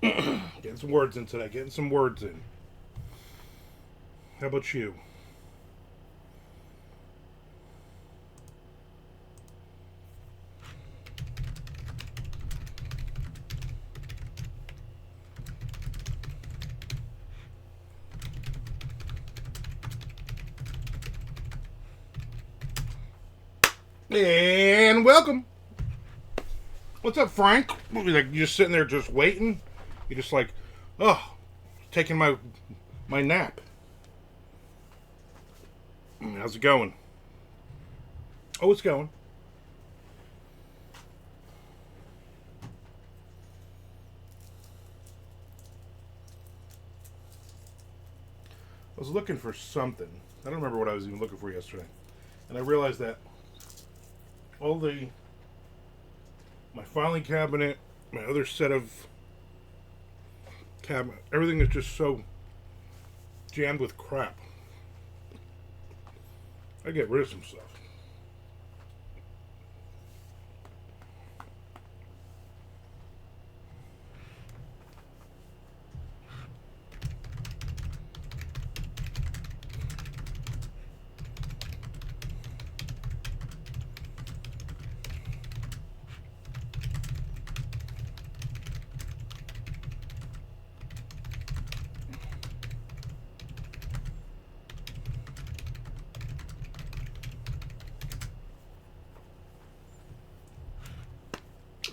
Getting some words in today. Getting some words in. How about you? And welcome. What's up, Frank? What, like you just sitting there just waiting? You're just like, oh, taking my nap. How's it going? Oh, it's going. I was looking for something. I don't remember what I was even looking for yesterday, and I realized that all the my filing cabinet, my other set of cabinet, everything is just so jammed with crap. I get rid of some stuff.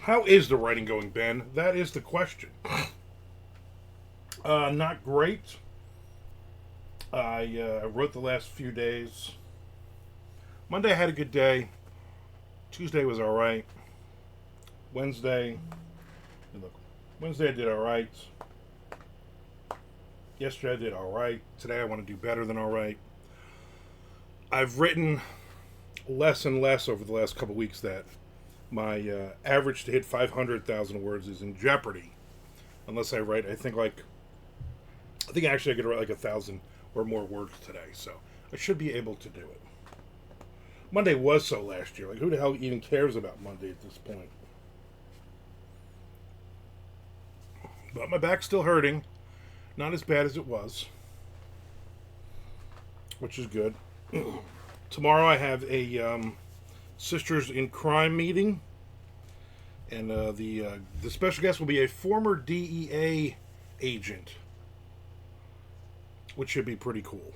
How is the writing going, Ben? That is the question. Not great. I wrote the last few days. Monday I had a good day. Tuesday was all right. Wednesday, look, Wednesday I did all right. Yesterday I did all right. Today I want to do better than all right. I've written less and less over the last couple weeks that my average to hit 500,000 words is in jeopardy unless I write. I think actually I could write like 1,000 or more words today, so I should be able to do it. Monday was so last year. Like, who the hell even cares about Monday at this point? But my back's still hurting. Not as bad as it was, which is good. Tomorrow I have a Sisters in Crime meeting, and the special guest will be a former DEA agent, which should be pretty cool.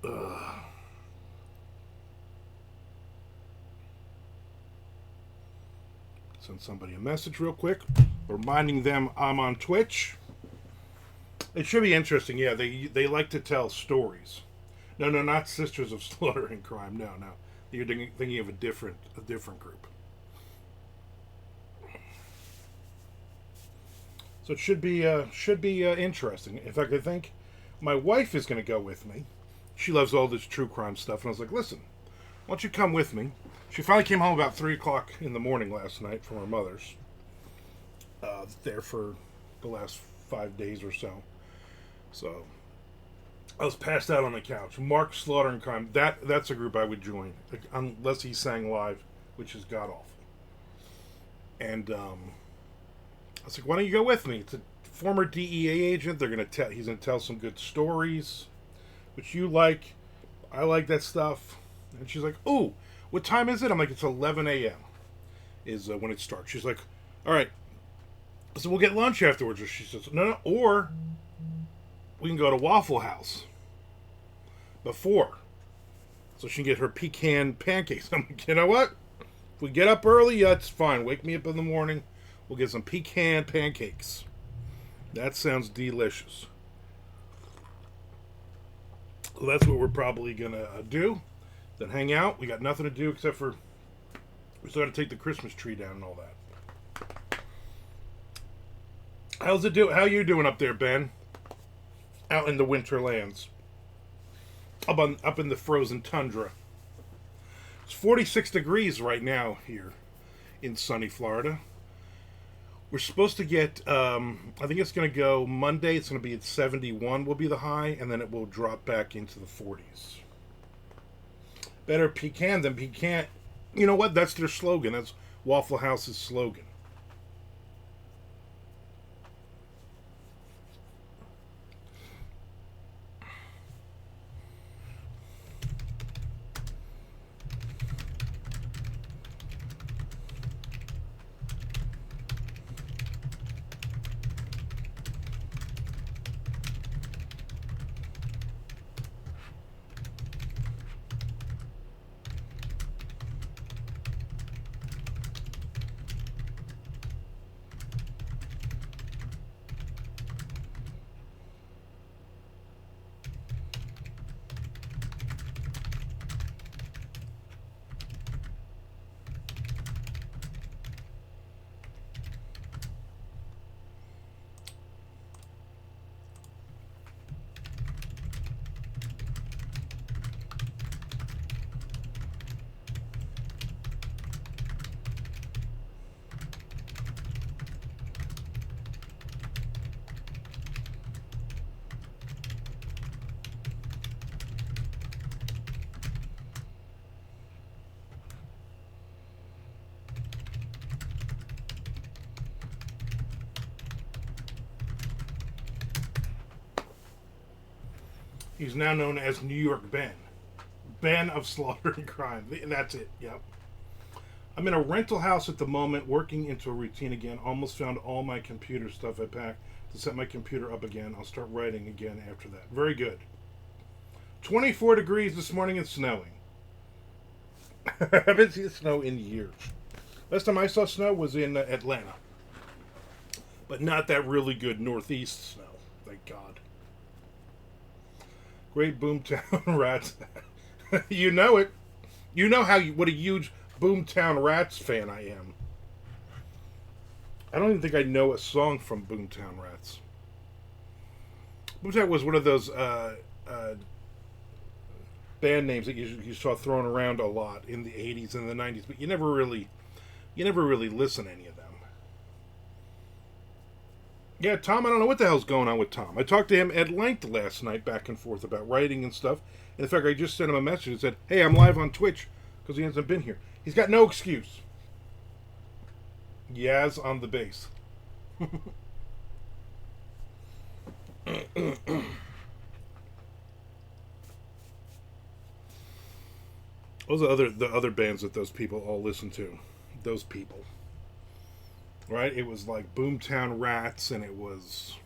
Ugh. Send somebody a message real quick, reminding them I'm on Twitch. It should be interesting. Yeah, they like to tell stories. No, no, not Sisters of Slaughter and Crime. No, no, you're thinking of a different group. So it should be interesting. In fact, I think my wife is going to go with me. She loves all this true crime stuff, and I was like, listen, why don't you come with me? She finally came home about 3 o'clock in the morning last night from her mother's. There for the last 5 days or so. So I was passed out on the couch. Mark Slaughter and Crime. That's a group I would join, unless he sang live, which is god awful. And I was like, why don't you go with me? It's a former DEA agent. He's gonna tell some good stories, which you like. I like that stuff. And she's like, ooh, what time is it? I'm like, it's 11 a.m. is when it starts. She's like, all right. So we'll get lunch afterwards. Or she says, no, no, or we can go to Waffle House before, so she can get her pecan pancakes. I'm like, you know what? If we get up early, yeah, it's fine. Wake me up in the morning. We'll get some pecan pancakes. That sounds delicious. So that's what we're probably gonna do. Then hang out. We got nothing to do except for we still got to take the Christmas tree down and all that. How's it do? How you doing up there, Ben? Out in the winterlands, up in the frozen tundra. It's 46 degrees right now here in sunny Florida. We're supposed to get, I think it's going to go Monday, it's going to be at 71 will be the high, and then it will drop back into the 40s. Better pecan than pecan. You know what? That's their slogan. That's Waffle House's slogan. He's now known as New York Ben. Ben of Slaughter and Crime. That's it. Yep. I'm in a rental house at the moment, working into a routine again. Almost found all my computer stuff I packed to set my computer up again. I'll start writing again after that. Very good. 24 degrees this morning and snowing. I haven't seen snow in years. Last time I saw snow was in Atlanta. But not that really good northeast snow. Thank God. Great Boomtown Rats. You know it. You know what a huge Boomtown Rats fan I am. I don't even think I know a song from Boomtown Rats. Boomtown was one of those band names that you saw thrown around a lot in the 80s and the 90s, but you never really listen to any of them. Yeah, Tom, I don't know what the hell's going on with Tom. I talked to him at length last night, back and forth about writing and stuff. And in fact, I just sent him a message and said, hey, I'm live on Twitch, because he hasn't been here. He's got no excuse. Yaz on the bass. Those are the other bands that those people all listen to. Those people. Right? It was like Boomtown Rats, and it was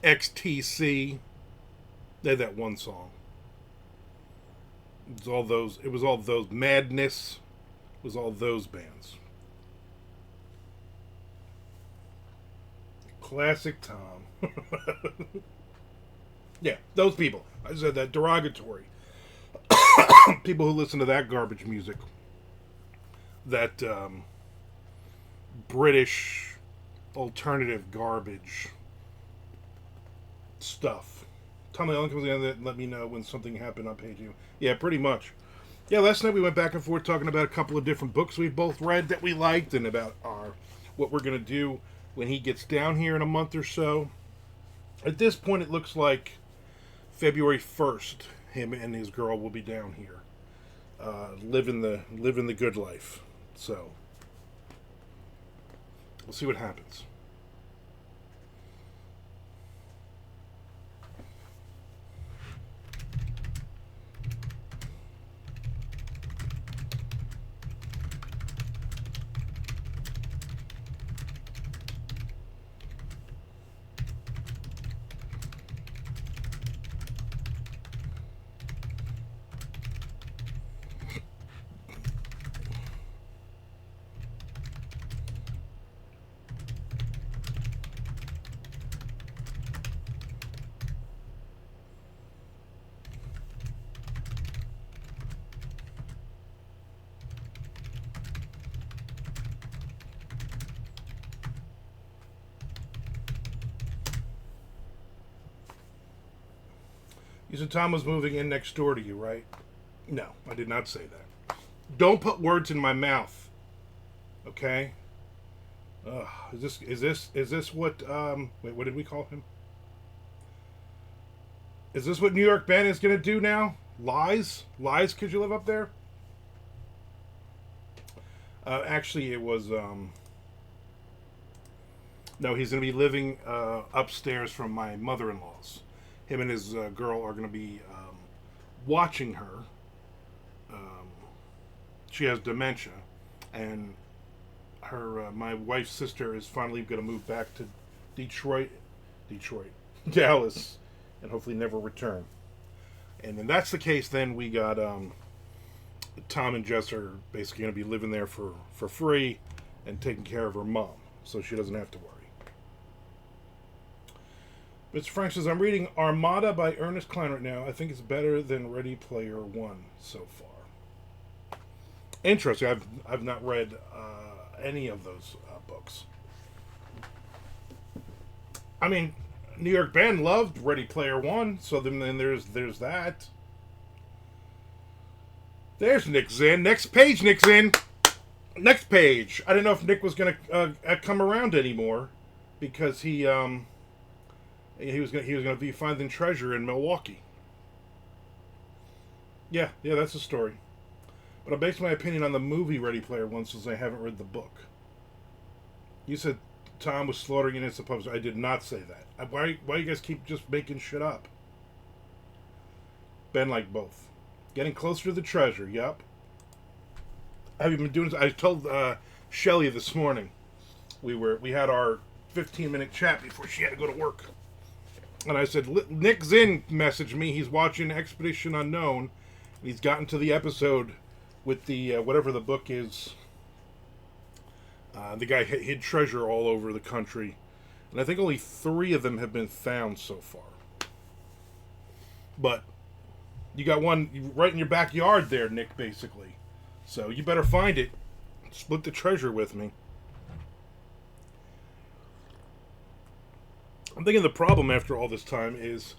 XTC. They had that one song. It was all those Madness. It was all those bands. Classic Tom. Yeah, those people. I said that derogatory. People who listen to that garbage music. That British alternative garbage stuff. Tell me, comes in and let me know when something happened on page you. Yeah, pretty much. Yeah, last night we went back and forth talking about a couple of different books we've both read that we liked, and about what we're going to do when he gets down here in a month or so. At this point, it looks like February 1st, him and his girl will be down here, living the good life. So we'll see what happens. You said Tom was moving in next door to you, right? No, I did not say that. Don't put words in my mouth. Okay? Is this what wait, what did we call him? Is this what New York Ben is gonna do now? Lies? Lies 'cause you live up there? Actually, it was no. He's going to be living upstairs from my mother-in-law's. Him and his girl are going to be watching her. Um, she has dementia, and her my wife's sister is finally going to move back to Detroit, Dallas, and hopefully never return. And when that's the case, then we got Tom and Jess are basically going to be living there for free and taking care of her mom, so she doesn't have to worry. Mr. Frank says, I'm reading Armada by Ernest Cline right now. I think it's better than Ready Player One so far. Interesting. I've not read any of those books. I mean, New York Band loved Ready Player One, so then there's that. There's Nick Zinn. Next page, Nick Zinn. Next page. I didn't know if Nick was gonna come around anymore because he was gonna be finding treasure in Milwaukee. Yeah, that's the story. But I based my opinion on the movie Ready Player One since I haven't read the book. You said Tom was slaughtering innocent pubs. I did not say that. Why you guys keep just making shit up? Ben like both. Getting closer to the treasure. Yep. Have you been doing this? I told Shelly this morning. We had our 15-minute chat before she had to go to work. And I said, Nick Zinn messaged me. He's watching Expedition Unknown. And he's gotten to the episode with the, whatever the book is. The guy hid treasure all over the country. And I think only 3 of them have been found so far. But you got one right in your backyard there, Nick, basically. So you better find it. Split the treasure with me. I'm thinking the problem after all this time is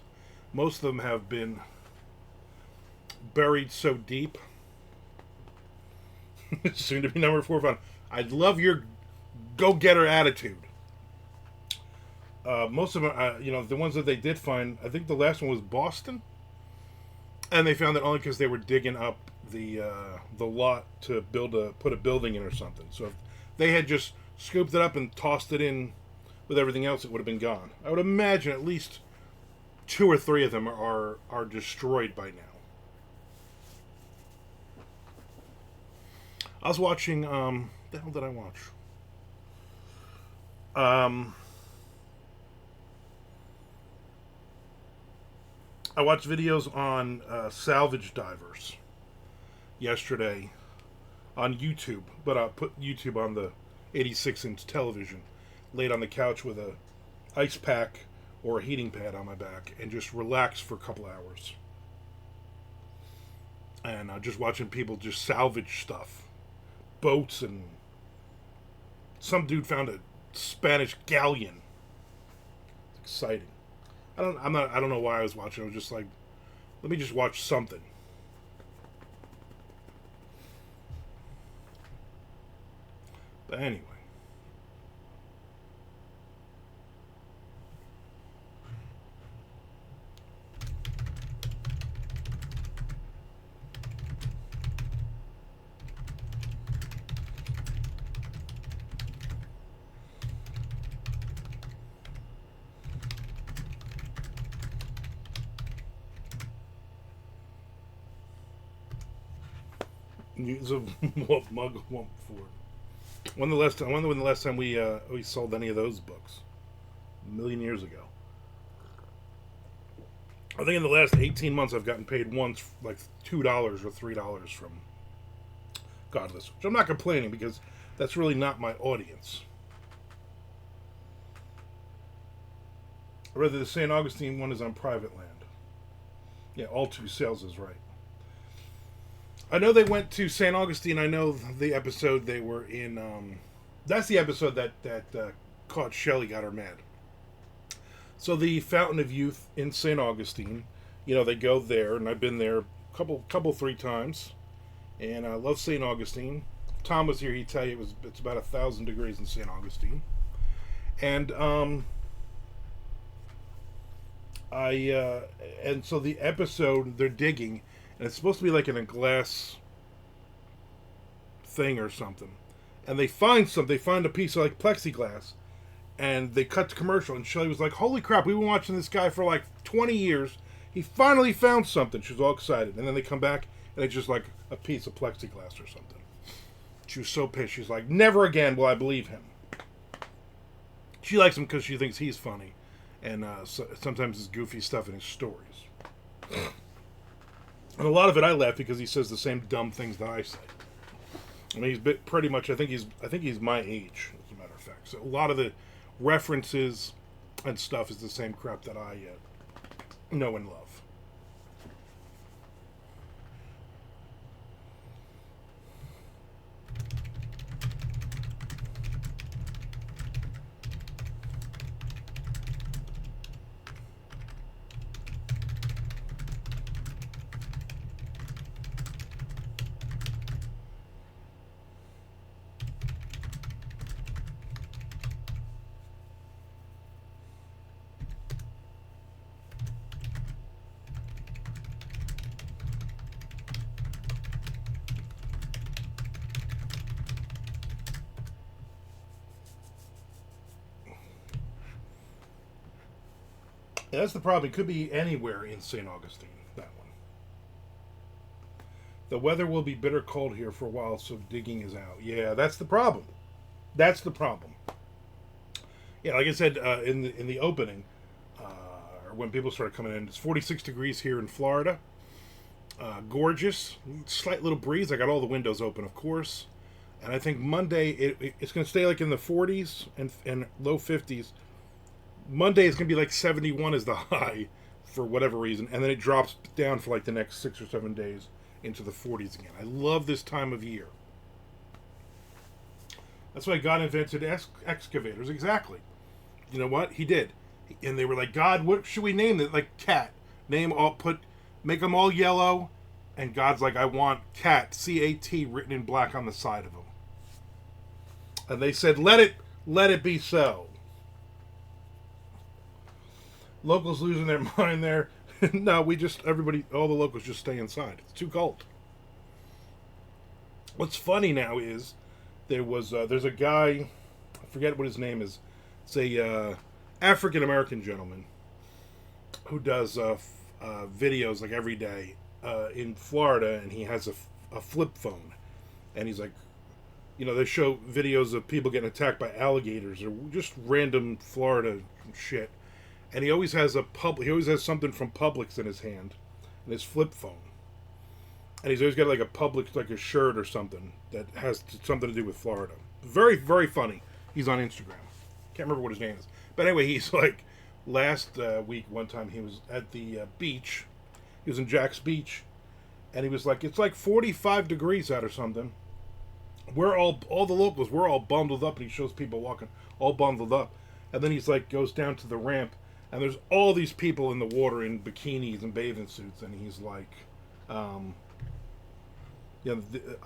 most of them have been buried so deep. Soon to be number 4 found. I love your go-getter attitude. Most of them, the ones that they did find, I think the last one was Boston. And they found that only because they were digging up the lot to put a building in or something. So if they had just scooped it up and tossed it in with everything else, it would have been gone. I would imagine at least 2 or 3 of them are destroyed by now. I was watching, the hell did I watch? I watched videos on salvage divers yesterday on YouTube, but I put YouTube on the 86-inch television, laid on the couch with a ice pack or a heating pad on my back, and just relax for a couple hours. And just watching people just salvage stuff. Boats, and some dude found a Spanish galleon. It's exciting. I don't know why I was watching. I was just like, let me just watch something. But anyway. Use a mug wump for it. I wonder when the last time we sold any of those books. A million years ago. I think in the last 18 months I've gotten paid once like $2 or $3 from Godless, which I'm not complaining because that's really not my audience. Or rather, the St. Augustine one is on private land. Yeah, all 2 sales is right. I know they went to St. Augustine. I know the episode they were in. That's the episode that caught Shelley, got her mad. So the Fountain of Youth in St. Augustine, they go there, and I've been there a couple 3 times, and I love St. Augustine. Tom was here; he'd tell you it's about 1,000 degrees in St. Augustine, and and so the episode they're digging. And it's supposed to be like in a glass thing or something. and they find something. They find a piece of like plexiglass, and they cut the commercial. And Shelly was like, "Holy crap! We've been watching this guy for like 20 years. He finally found something." She was all excited, and then they come back, and it's just like a piece of plexiglass or something. She was so pissed. She's like, "Never again will I believe him." She likes him because she thinks he's funny, and sometimes his goofy stuff in his stories. And a lot of it I laugh because he says the same dumb things that I say. I mean, he's pretty much. I think he's my age, as a matter of fact. So a lot of the references and stuff is the same crap that I know and love. Yeah, that's the problem. It could be anywhere in St. Augustine, that one. The weather will be bitter cold here for a while, so digging is out. Yeah, that's the problem. That's the problem. Yeah, like I said in the opening, or when people started coming in, it's 46 degrees here in Florida. Gorgeous. Slight little breeze. I got all the windows open, of course. And I think Monday, it's going to stay like in the 40s and low 50s. Monday is going to be like 71 is the high for whatever reason, and then it drops down for like the next 6 or 7 days into the 40s again. I love this time of year. That's why God invented excavators. Exactly. You know what? He did. And they were like, God, what should we name it? Like cat. Make them all yellow. And God's like, I want cat, C-A-T, written in black on the side of them. And they said, let it be so. Locals losing their mind there. No, all the locals just stay inside. It's too cold. What's funny now is there's a guy, I forget what his name is. It's a African American gentleman who does videos like every day in Florida, and he has a flip phone, and he's like, they show videos of people getting attacked by alligators or just random Florida shit. And he always has something from Publix in his hand, in his flip phone. And he's always got like a Publix, like a shirt or something that has something to do with Florida. Very, very funny. He's on Instagram. Can't remember what his name is. But anyway, he's like, last week, one time he was at the beach. He was in Jack's Beach. And he was like, it's like 45 degrees out or something. We're all the locals, we're all bundled up. And he shows people walking all bundled up. And then he's like, goes down to the ramp. And there's all these people in the water in bikinis and bathing suits, and he's like,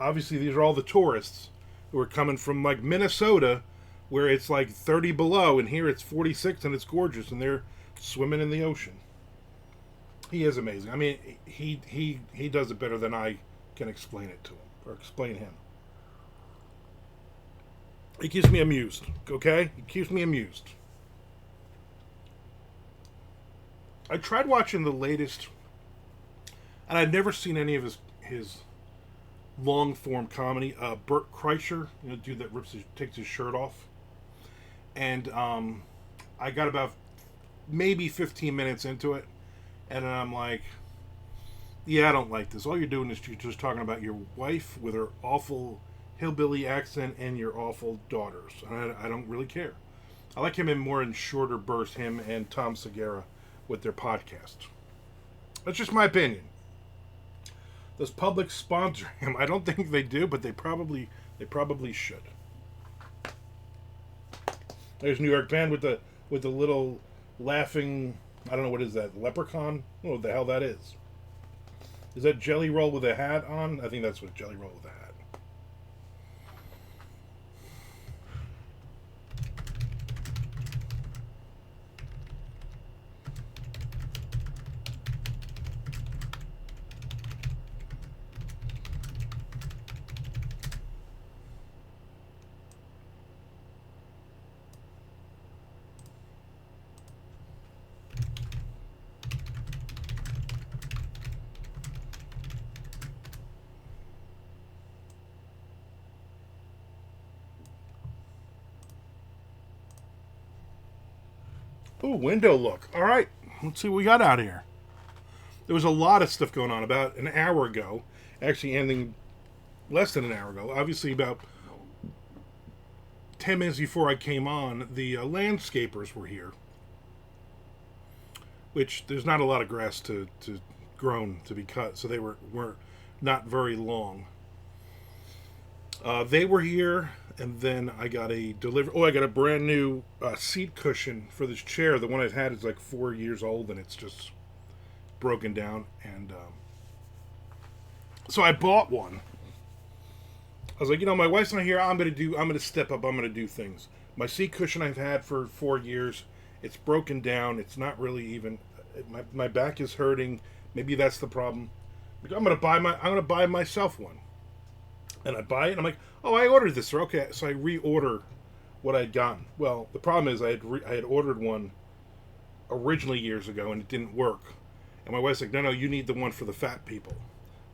obviously these are all the tourists who are coming from like Minnesota, where it's like 30 below, and here it's 46 and it's gorgeous, and they're swimming in the ocean. He is amazing. I mean, he does it better than I can explain it to him or explain him. He keeps me amused. Okay, he keeps me amused. I tried watching the latest, and I'd never seen any of his long form comedy. Bert Kreischer, dude that takes his shirt off, and I got about maybe 15 minutes into it, and I'm like, yeah, I don't like this. All you're doing is you're just talking about your wife with her awful hillbilly accent and your awful daughters. And I don't really care. I like him more in shorter bursts. Him and Tom Segura with their podcast. That's just my opinion. Does Publix sponsor him? I don't think they do, but they probably should. There's New York Band with the little laughing, I don't know, what is that, leprechaun? I don't know what the hell that is. Is that Jelly Roll with a hat on? I think that's what Jelly Roll with a hat. Ooh, window look. All right, let's see what we got out here. There was a lot of stuff going on about an hour ago. Actually, ending less than an hour ago. Obviously, about 10 minutes before I came on, the landscapers were here. Which, there's not a lot of grass to grown to be cut, so they were not very long. They were here, and then I got a delivery. Oh, I got a brand new seat cushion for this chair. The one I've had is like 4 years old, and it's just broken down. And so I bought one. I was like, my wife's not here. I'm gonna step up. I'm gonna do things. My seat cushion I've had for 4 years. It's broken down. It's not really even. My back is hurting. Maybe that's the problem. I'm gonna buy myself one. And I buy it, and I'm like, oh, I ordered this. Okay, so I reorder what I'd gotten. Well, the problem is I had ordered one originally years ago, and it didn't work. And my wife's like, no, you need the one for the fat people.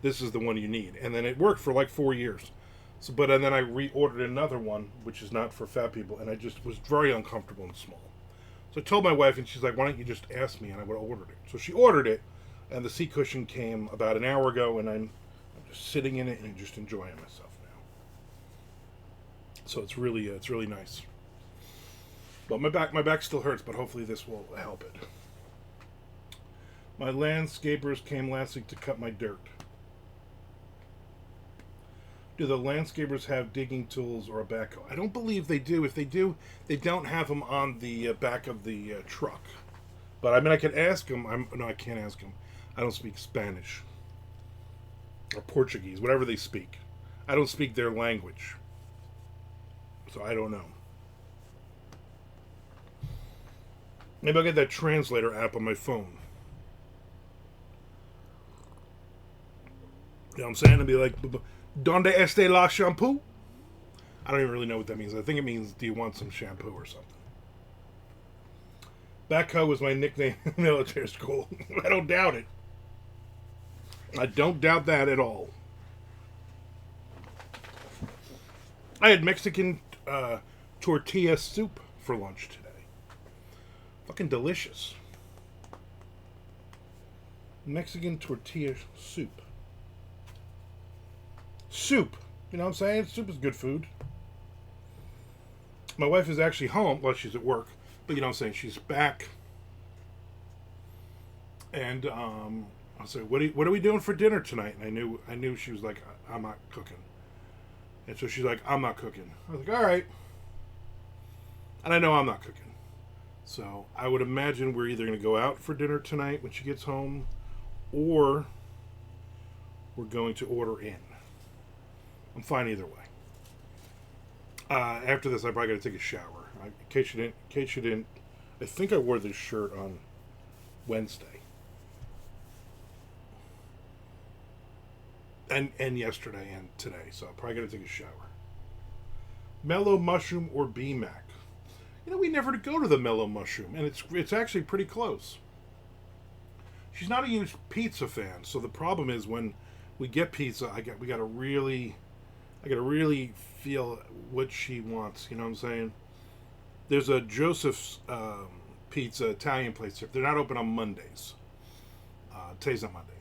This is the one you need. And then it worked for like 4 years. And then I reordered another one, which is not for fat people, and I just was very uncomfortable and small. So I told my wife, and she's like, why don't you just ask me, and I would have ordered it. So she ordered it, and the seat cushion came about an hour ago, and I'm just sitting in it and just enjoying myself now. So it's really nice. But my back still hurts, but hopefully this will help it. My landscapers came last week to cut my dirt. Do the landscapers have digging tools or a backhoe? I don't believe they do. If they do, they don't have them on the back of the truck. But I mean, I could ask them. No, I can't ask them. I don't speak Spanish or Portuguese, whatever they speak. I don't speak their language, so I don't know. Maybe I'll get that translator app on my phone. You know what I'm saying? And be like, ¿Dónde está la shampoo? I don't even really know what that means. I think it means, do you want some shampoo or something? Backhoe was my nickname in military school. I don't doubt it. I don't doubt that at all. I had Mexican tortilla soup for lunch today. Fucking delicious. Mexican tortilla soup. Soup. You know what I'm saying? Soup is good food. My wife is actually home. Well, she's at work. But you know what I'm saying? She's back. And I said, what are we doing for dinner tonight? And I knew she was like, I'm not cooking. And so she's like, I'm not cooking. I was like, all right. And I know I'm not cooking. So I would imagine we're either going to go out for dinner tonight when she gets home, or we're going to order in. I'm fine either way. After this, I probably got to take a shower. In case you didn't, I think I wore this shirt on Wednesday. And yesterday and today, so I'm probably going to take a shower. Mellow mushroom or BMAC? We never go to the Mellow Mushroom, and it's actually pretty close. She's not a huge pizza fan, so the problem is when we get pizza, I gotta really feel what she wants. You know what I'm saying? There's a Joseph's Pizza Italian place. They're not open on Mondays. Today's not Monday,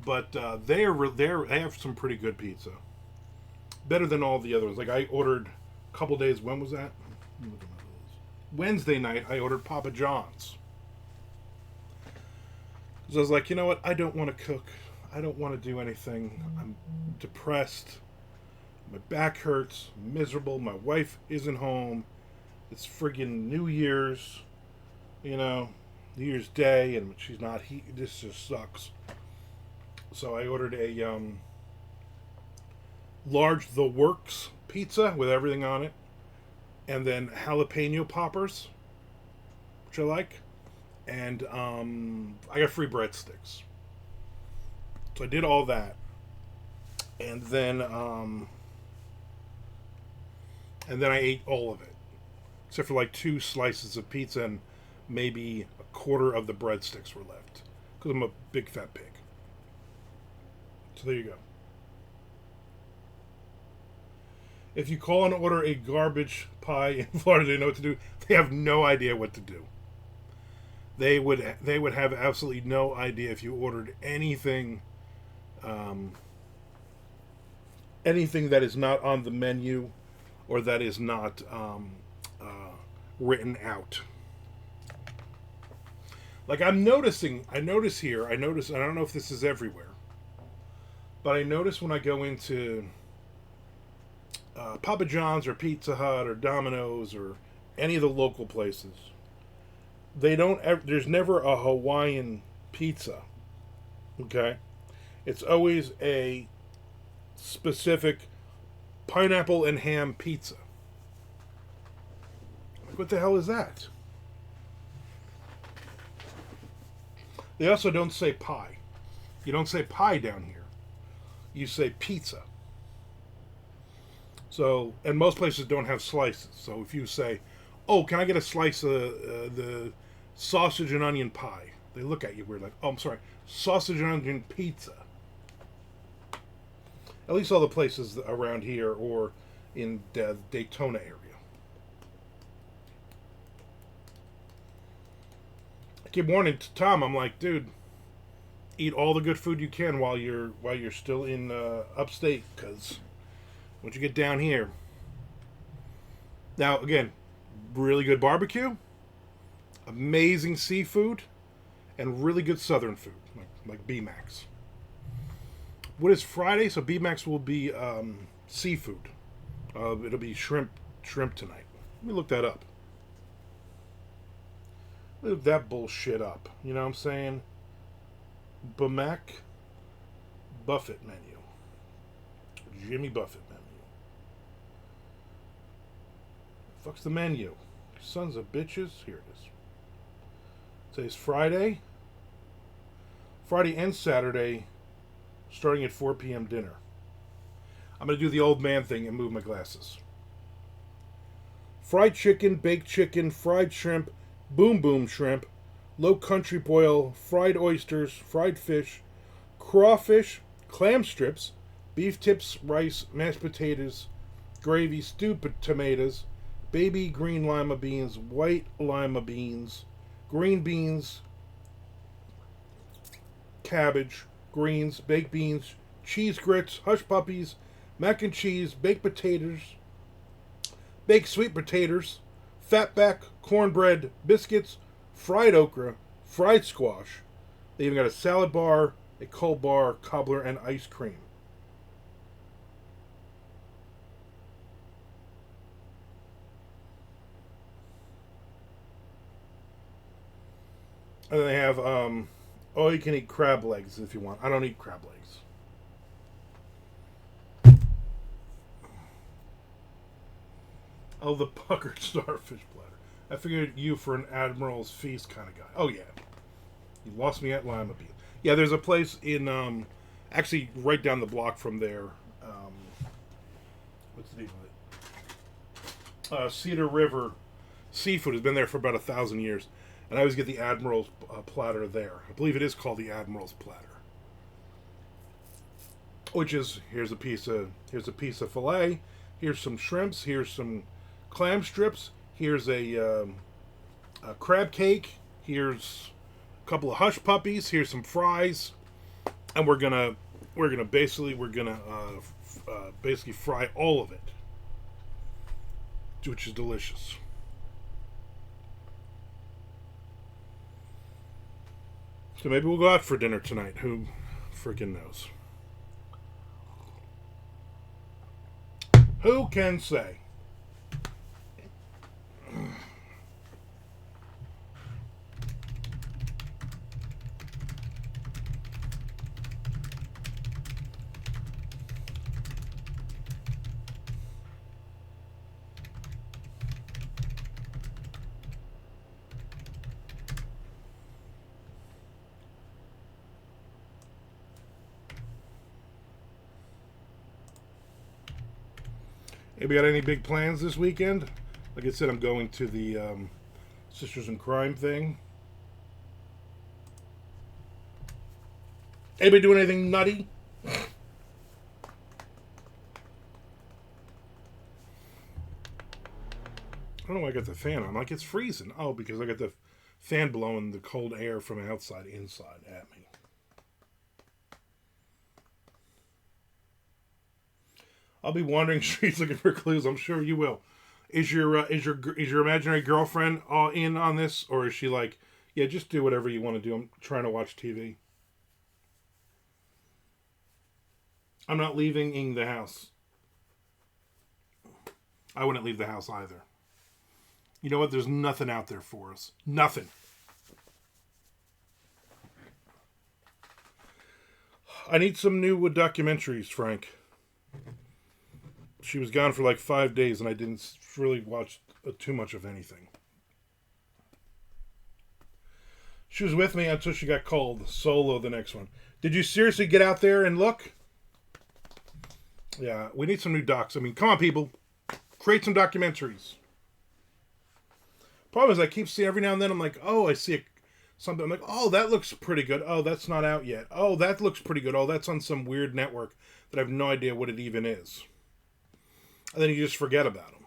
but they have some pretty good pizza. Better than all the other ones. Like I ordered a couple days. When was that? Let me look at my list. Wednesday night, I ordered Papa John's. Because I was like, you know what? I don't want to cook. I don't want to do anything. I'm depressed. My back hurts. I'm miserable. My wife isn't home. It's friggin' New Year's. New Year's Day, and she's not here. This just sucks. So I ordered a large The Works pizza with everything on it. And then jalapeno poppers, which I like. And I got free breadsticks. So I did all that. And then I ate all of it. Except for like 2 slices of pizza and maybe a quarter of the breadsticks were left. Because I'm a big fat pig. So there you go. If you call and order a garbage pie in Florida, they know what to do. They have no idea what to do. they would have absolutely no idea if you ordered um, anything that is not on the menu or that is not written out. Like I notice here, I don't know if this is everywhere, but I notice when I go into Papa John's or Pizza Hut or Domino's or any of the local places, they don't. There's never a Hawaiian pizza. Okay, it's always a specific pineapple and ham pizza. Like, what the hell is that? They also don't say pie. You don't say pie down here. You say pizza. So, and most places don't have slices. So if you say, "Oh, can I get a slice of the sausage and onion pie?" They look at you weird, like, "Oh, I'm sorry, sausage and onion pizza." At least all the places around here or in the Daytona area. I keep warning to Tom. I'm like, dude, eat all the good food you can while you're still in upstate, because once you get down here, now again, really good barbecue, amazing seafood, and really good southern food like B-Max. What is Friday? So B-Max will be seafood. It'll be shrimp tonight. Let me look that up. Look that bullshit up. You know what I'm saying? B-Mac Buffett menu. Jimmy Buffett menu. Fuck's the menu? Sons of bitches. Here it is. Today's Friday. Friday and Saturday, starting at 4 p.m. dinner. I'm going to do the old man thing and move my glasses. Fried chicken, baked chicken, fried shrimp, boom boom shrimp, low country boil, fried oysters, fried fish, crawfish, clam strips, beef tips, rice, mashed potatoes, gravy, stewed tomatoes, baby green lima beans, white lima beans, green beans, cabbage, greens, baked beans, cheese grits, hush puppies, mac and cheese, baked potatoes, baked sweet potatoes, fatback, cornbread, biscuits, fried okra, fried squash. They even got a salad bar, a cold bar, cobbler, and ice cream. And then they have, oh, you can eat crab legs if you want. I don't eat crab legs. Oh, the puckered starfish platter. I figured you for an Admiral's Feast kind of guy. Oh, yeah. You lost me at Lima Bean. Yeah, there's a place in, actually right down the block from there. What's the name of it? Cedar River Seafood has been there for about 1,000 years. And I always get the Admiral's platter there. I believe it is called the Admiral's platter. Which is, here's a piece of filet, here's some shrimps, here's some clam strips, here's a crab cake, here's a couple of hush puppies, here's some fries, and we're gonna basically fry all of it, which is delicious. So maybe we'll go out for dinner tonight. Who freaking knows? Who can say? Anybody got any big plans this weekend? Like I said, I'm going to the Sisters in Crime thing. Anybody doing anything nutty? I don't know why I got the fan on. Like, it's freezing. Oh, because I got the fan blowing the cold air from outside inside at me. I'll be wandering streets looking for clues. I'm sure you will. Is your imaginary girlfriend all in on this, or is she like, yeah, just do whatever you want to do. I'm trying to watch TV. I'm not leaving the house. I wouldn't leave the house either. You know what? There's nothing out there for us. Nothing. I need some new documentaries, Frank. She was gone for like 5 days, and I didn't really watch too much of anything. She was with me until she got cold. Solo, the next one. Did you seriously get out there and look? Yeah, we need some new docs. I mean, come on, people. Create some documentaries. Problem is, I keep seeing every now and then, I'm like, oh, I see something. I'm like, oh, that looks pretty good. Oh, that's not out yet. Oh, that looks pretty good. Oh, that's on some weird network that I have no idea what it even is. And then you just forget about them.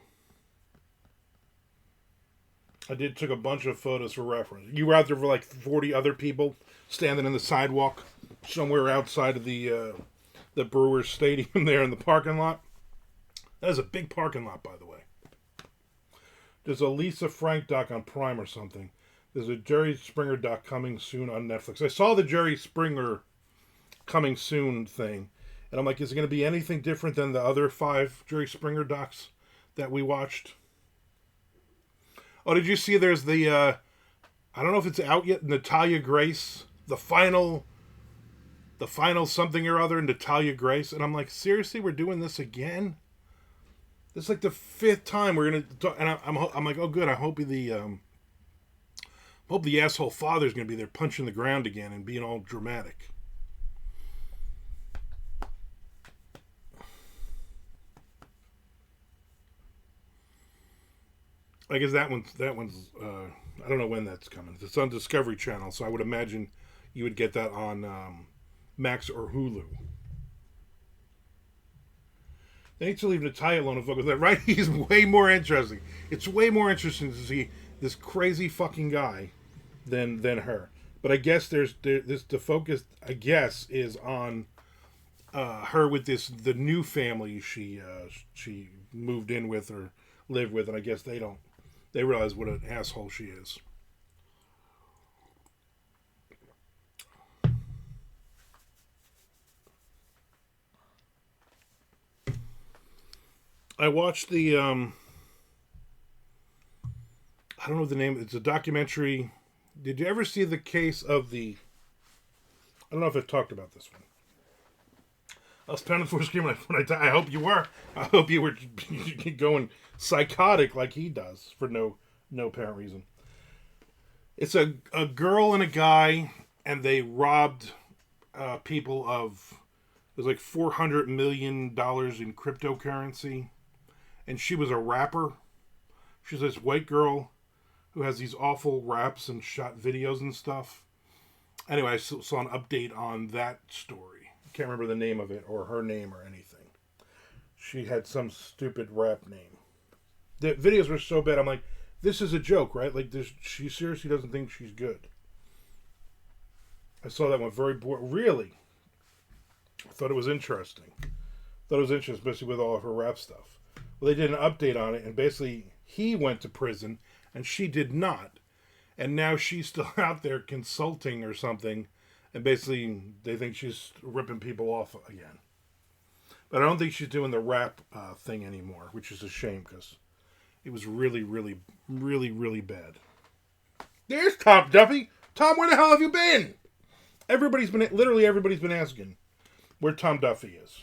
I took a bunch of photos for reference. You were out there for like 40 other people standing in the sidewalk somewhere outside of the Brewers Stadium there in the parking lot. That is a big parking lot, by the way. There's a Lisa Frank doc on Prime or something. There's a Jerry Springer doc coming soon on Netflix. I saw the Jerry Springer coming soon thing. And I'm like, is it going to be anything different than the other 5 Jerry Springer docs that we watched? Oh, did you see there's the, I don't know if it's out yet, Natalia Grace, the final something or other, Natalia Grace. And I'm like, seriously, we're doing this again? This is like the 5th time we're going to talk. And I'm like, oh, good. I hope the asshole father's going to be there punching the ground again and being all dramatic. I guess that one's. I don't know when that's coming. It's on Discovery Channel, so I would imagine you would get that on Max or Hulu. They need to leave Natalia alone and focus on that, right? He's way more interesting. It's way more interesting to see this crazy fucking guy than her. But I guess the focus, I guess, is on her with the new family she moved in with or lived with, and I guess they realize what an asshole she is. I watched the I don't know the name. It's a documentary. Did you ever see the case of the? I don't know if I've talked about this one. I was pounding for a screen when I hope you were. I hope you were going psychotic like he does for no apparent reason. It's a girl and a guy, and they robbed people of. It was like $400 million in cryptocurrency, and she was a rapper. She's this white girl who has these awful raps and shot videos and stuff. Anyway, I saw an update on that story. Can't remember the name of it or her name or anything. She had some stupid rap name. The videos were so bad. I'm like, this is a joke, right? Like, she seriously doesn't think she's good. I saw that one very bored. Really? I thought it was interesting. Especially with all of her rap stuff. Well, they did an update on it, and basically he went to prison, and she did not. And now she's still out there consulting or something. And basically, they think she's ripping people off again. But I don't think she's doing the rap thing anymore, which is a shame because it was really, really, really, really bad. There's Tom Duffy. Tom, where the hell have you been? Everybody's been asking where Tom Duffy is.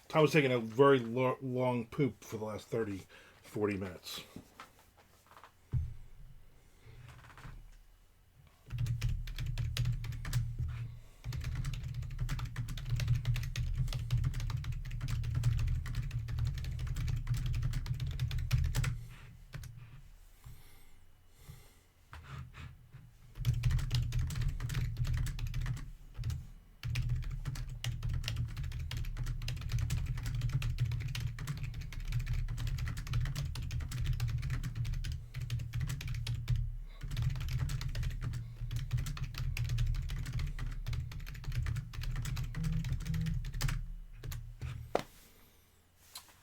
Tom was taking a very long poop for the last 30, 40 minutes.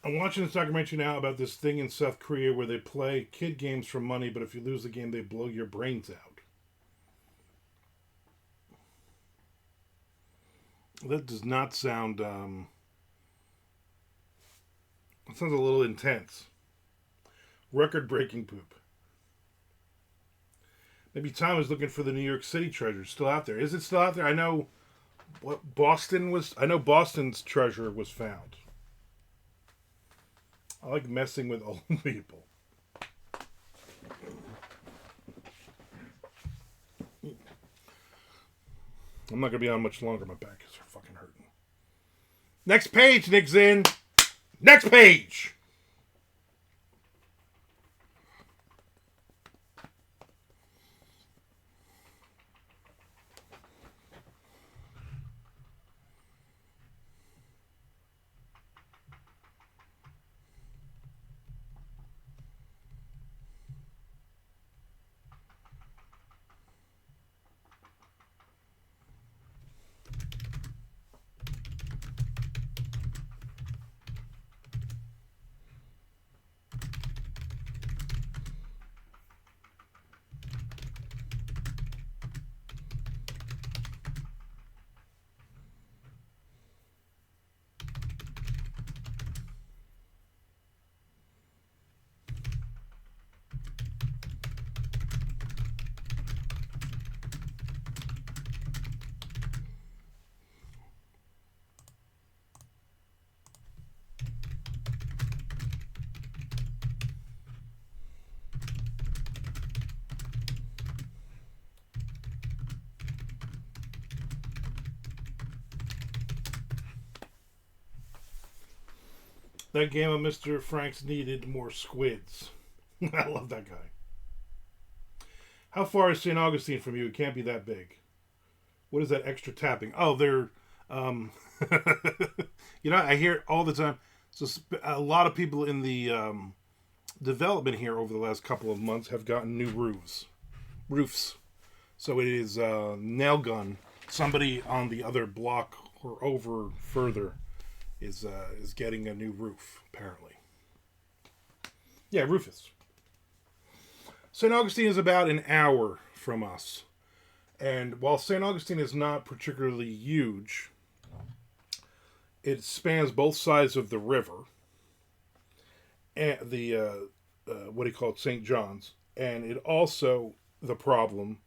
I'm watching this documentary now about this thing in South Korea where they play kid games for money, but if you lose the game, they blow your brains out. That does not sound. It sounds a little intense. Record-breaking poop. Maybe Tom is looking for the New York City treasure. Still out there? Is it still out there? I know what Boston was. I know Boston's treasure was found. I like messing with old people. I'm not gonna be on much longer. My back is fucking hurting. Next page, Nick Zinn. Next page. That game of Mr. Franks needed more squids. I love that guy. How far is St. Augustine from you? It can't be that big. What is that extra tapping? Oh, they're, I hear it all the time. So a lot of people in the development here over the last couple of months have gotten new roofs. So it is nail gun. Somebody on the other block or over further is getting a new roof, apparently. Yeah, Rufus. St. Augustine is about an hour from us. And while St. Augustine is not particularly huge, it spans both sides of the river. And the, St. John's. And it also, the problem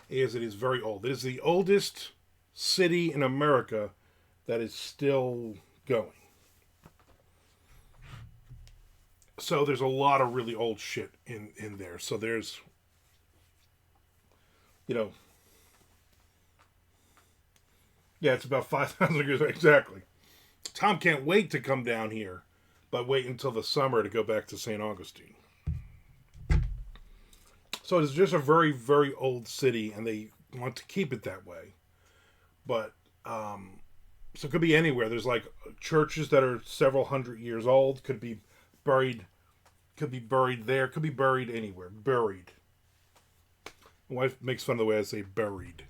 is it is very old. It is the oldest city in America that is still going. So there's a lot of really old shit in there. So there's, yeah, it's about 5,000 years. Exactly. Tom can't wait to come down here, but wait until the summer to go back to St. Augustine. So it's just a very, very old city, and they want to keep it that way. But, so it could be anywhere. There's like churches that are several hundred years old, could be buried there, could be buried anywhere. Buried. My wife makes fun of the way I say buried.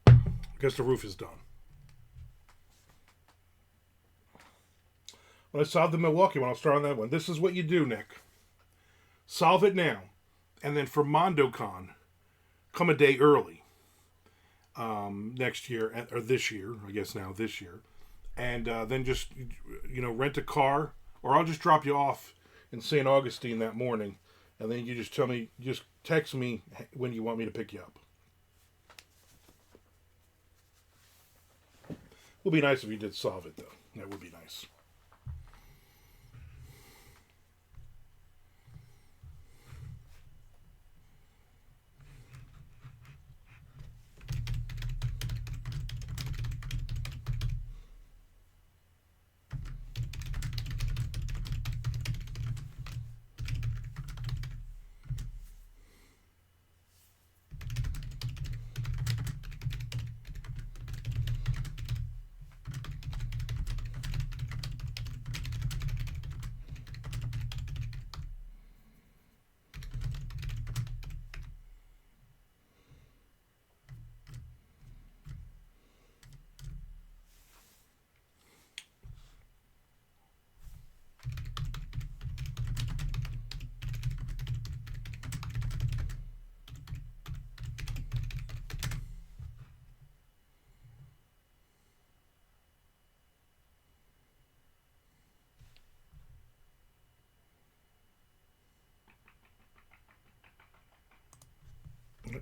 I guess the roof is done. When I solved the Milwaukee one, I'll start on that one. This is what you do, Nick. Solve it now. And then for MondoCon, come a day early. Next year, or this year, I guess now, this year. And then just, rent a car. Or I'll just drop you off in St. Augustine that morning. And then you just just text me when you want me to pick you up. Would be nice if you did solve it, though. That would be nice.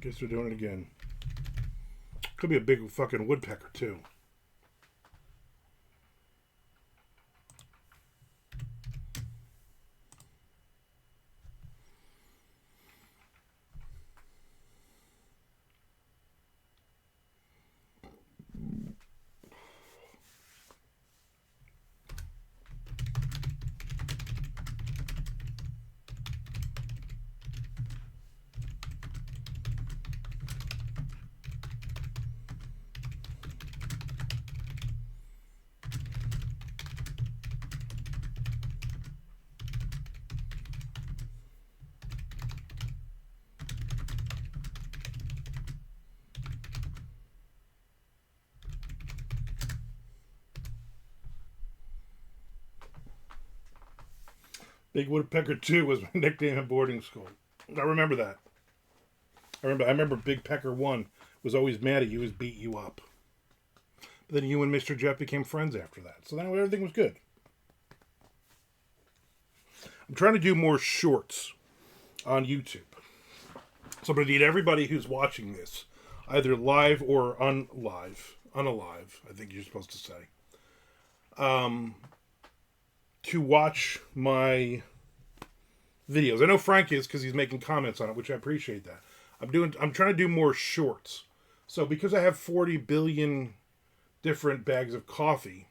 Guess they're doing it again. Could be a big fucking woodpecker, too. Big Woodpecker 2 was my nickname at boarding school. I remember that. I remember Big Pecker 1 was always mad at you, was beat you up. But then you and Mr. Jeff became friends after that. So then everything was good. I'm trying to do more shorts on YouTube. So I'm going to need everybody who's watching this, either live or unalive, I think you're supposed to say, to watch my videos. I know Frank is because he's making comments on it, which I appreciate that. I'm trying to do more shorts. So because I have 40 billion different bags of coffee,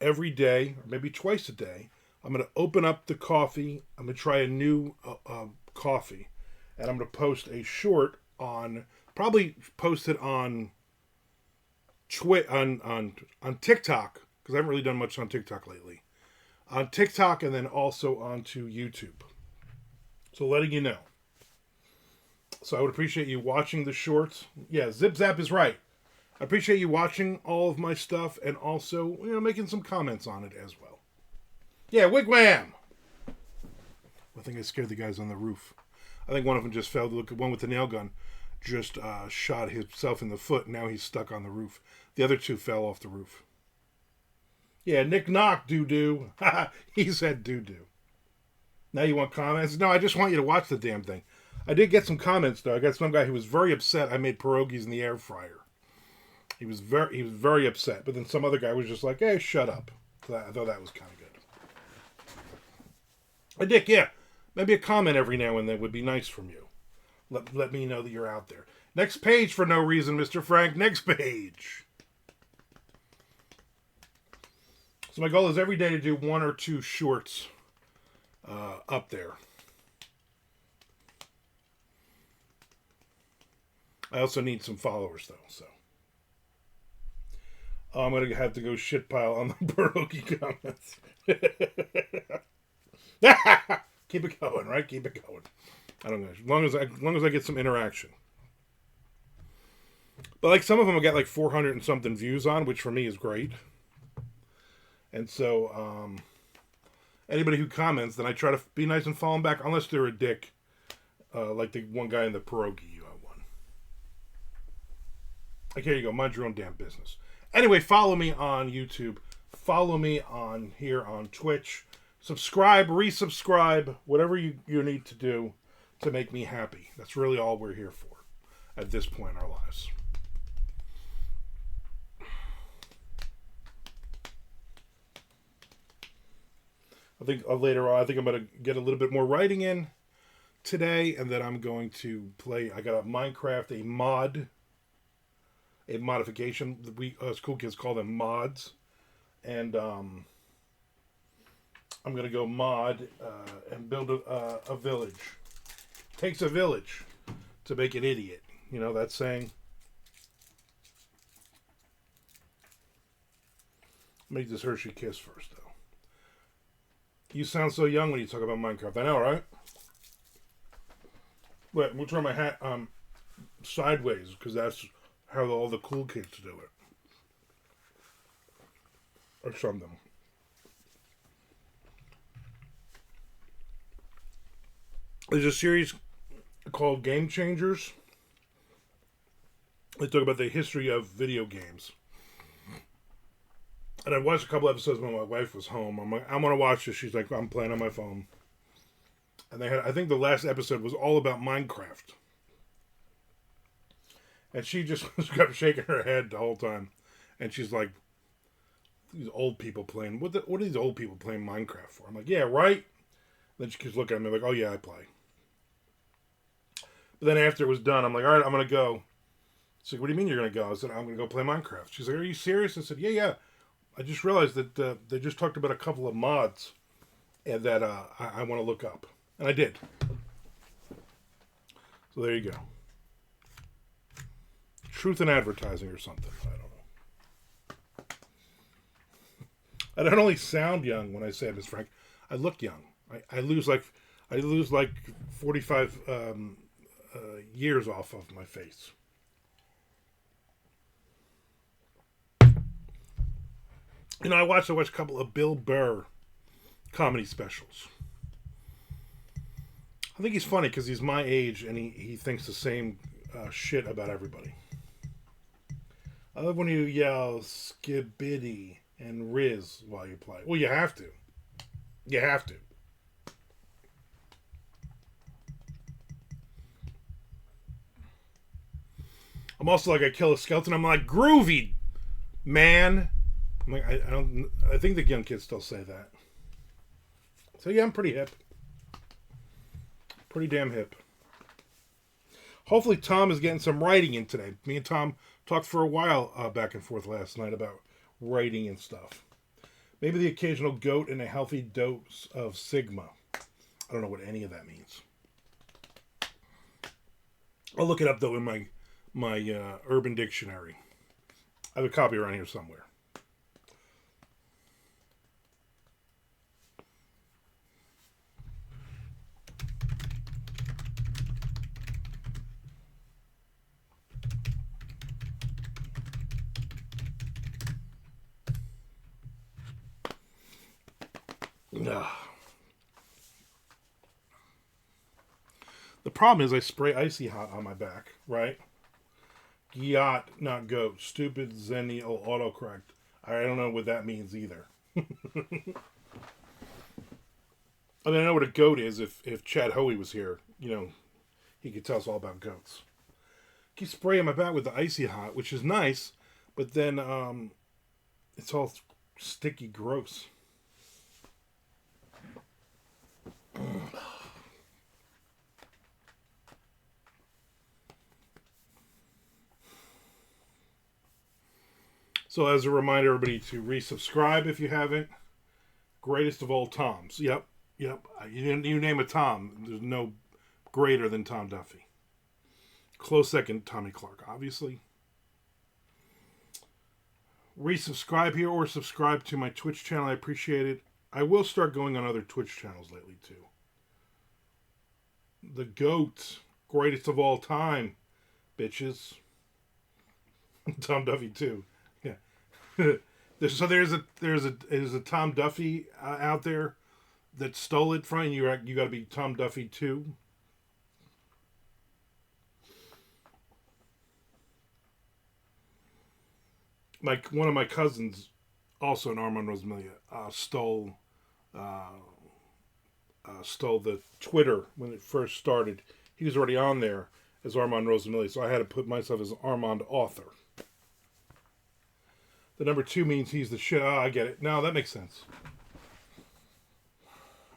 every day, or maybe twice a day, I'm going to open up the coffee. I'm going to try a new coffee. And I'm going to post a short probably post it on on TikTok, because I haven't really done much on TikTok lately. On TikTok and then also onto YouTube. So letting you know. So I would appreciate you watching the shorts. Yeah, Zip Zap is right. I appreciate you watching all of my stuff and also, making some comments on it as well. Yeah, wigwam! I think I scared the guys on the roof. I think one of them just fell. Look, one with the nail gun just shot himself in the foot. Now he's stuck on the roof. The other two fell off the roof. Yeah, Nick Knock, doo-doo. He said doo-doo. Now you want comments? No, I just want you to watch the damn thing. I did get some comments, though. I got some guy who was very upset I made pierogies in the air fryer. He was very upset. But then some other guy was just like, hey, shut up. So I thought that was kind of good. Hey, Dick, yeah. Maybe a comment every now and then would be nice from you. Let me know that you're out there. Next page for no reason, Mr. Frank. Next page. So my goal is every day to do 1 or 2 shorts up there. I also need some followers, though, so. I'm going to have to go shitpile on the pierogi comments. Keep it going, right? Keep it going. I don't know. As long as I get some interaction. But like some of them I got like 400 and something views on, which for me is great. And so anybody who comments, then I try to be nice and follow them back, unless they're a dick, like the one guy in the pierogi one. Like, here you go. Mind your own damn business. Anyway, follow me on YouTube. Follow me on here on Twitch. Subscribe, resubscribe, whatever you need to do to make me happy. That's really all we're here for at this point in our lives. I think later on, I'm going to get a little bit more writing in today, and then I'm going to play. I got a Minecraft, a modification. We school kids call them mods, and I'm going to go mod and build a village. Takes a village to make an idiot. You know that saying? Make this Hershey Kiss first, though. You sound so young when you talk about Minecraft. I know, right? Wait, we'll turn my hat sideways, because that's how all the cool kids do it. Or something. There's a series called Game Changers. They talk about the history of video games. And I watched a couple episodes when my wife was home. I'm like, I'm going to watch this. She's like, I'm playing on my phone. And I think the last episode was all about Minecraft. And she just kept shaking her head the whole time. And she's like, these old people playing, what are these old people playing Minecraft for? I'm like, yeah, right? Then she keeps looking at me like, oh yeah, I play. But then after it was done, I'm like, all right, I'm going to go. She's like, what do you mean you're going to go? I said, I'm going to go play Minecraft. She's like, are you serious? I said, yeah, yeah. I just realized that they just talked about a couple of mods and that I want to look up. And I did. So there you go. Truth in advertising or something. I don't know. I don't only sound young when I say this, Frank. I look young. I lose like 45 years off of my face. You know, I watched a couple of Bill Burr comedy specials. I think he's funny because he's my age and he thinks the same shit about everybody. I love when you yell skibidi and Riz while you play. Well, you have to. You have to. I'm also like, I kill a skeleton. I'm like, groovy, man. I'm like, I don't. I think the young kids still say that. So yeah, I'm pretty hip. Pretty damn hip. Hopefully Tom is getting some writing in today. Me and Tom talked for a while back and forth last night about writing and stuff. Maybe the occasional goat and a healthy dose of Sigma. I don't know what any of that means. I'll look it up though in my Urban Dictionary. I have a copy around here somewhere. The problem is I spray icy hot on my back, right? Gyat, not goat. Stupid Zennial autocorrect. I don't know what that means either. I mean, I know what a goat is. If Chad Hoey was here, you know, he could tell us all about goats. Keep spraying my back with the icy hot, which is nice, but then it's all sticky, gross. So as a reminder, everybody, to resubscribe if you haven't. Greatest of all Toms. Yep. You name a Tom, there's no greater than Tom Duffy. Close second, Tommy Clark, obviously. Resubscribe here or subscribe to my Twitch channel. I appreciate it. I will start going on other Twitch channels lately, too. The GOAT. Greatest of all time, bitches. Tom Duffy, too. Yeah. So there's a Tom Duffy out there that stole it from you. You got to be Tom Duffy too. Like one of my cousins, also in Armand Rosamilia, stole the Twitter when it first started. He was already on there as Armand Rosamilia, so I had to put myself as Armand Author. The number 2 means he's the shit. Oh, I get it. No, that makes sense.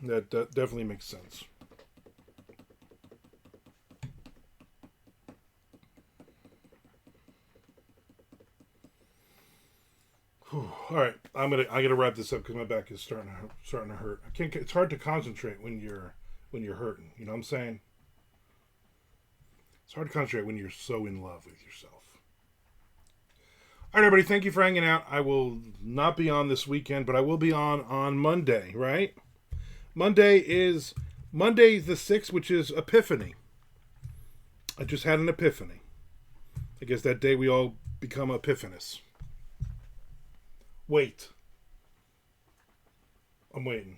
That definitely makes sense. Whew. All right, I gotta wrap this up because my back is starting to hurt. I can't. It's hard to concentrate when you're hurting. You know what I'm saying? It's hard to concentrate when you're so in love with yourself. All right, everybody, thank you for hanging out. I will not be on this weekend, but I will be on Monday, right? Monday the 6th, which is Epiphany. I just had an epiphany. I guess that day we all become epiphanous. Wait. I'm waiting.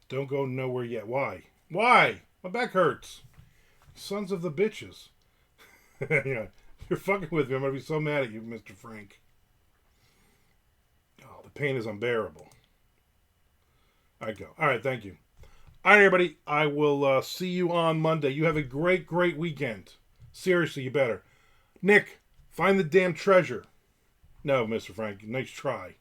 Don't go nowhere yet. Why? Why? My back hurts. Sons of the bitches. Yeah, you're fucking with me. I'm going to be so mad at you, Mr. Frank. Oh, the pain is unbearable. I go. All right, thank you. All right, everybody. I will see you on Monday. You have a great, great weekend. Seriously, you better. Nick, find the damn treasure. No, Mr. Frank. Nice try.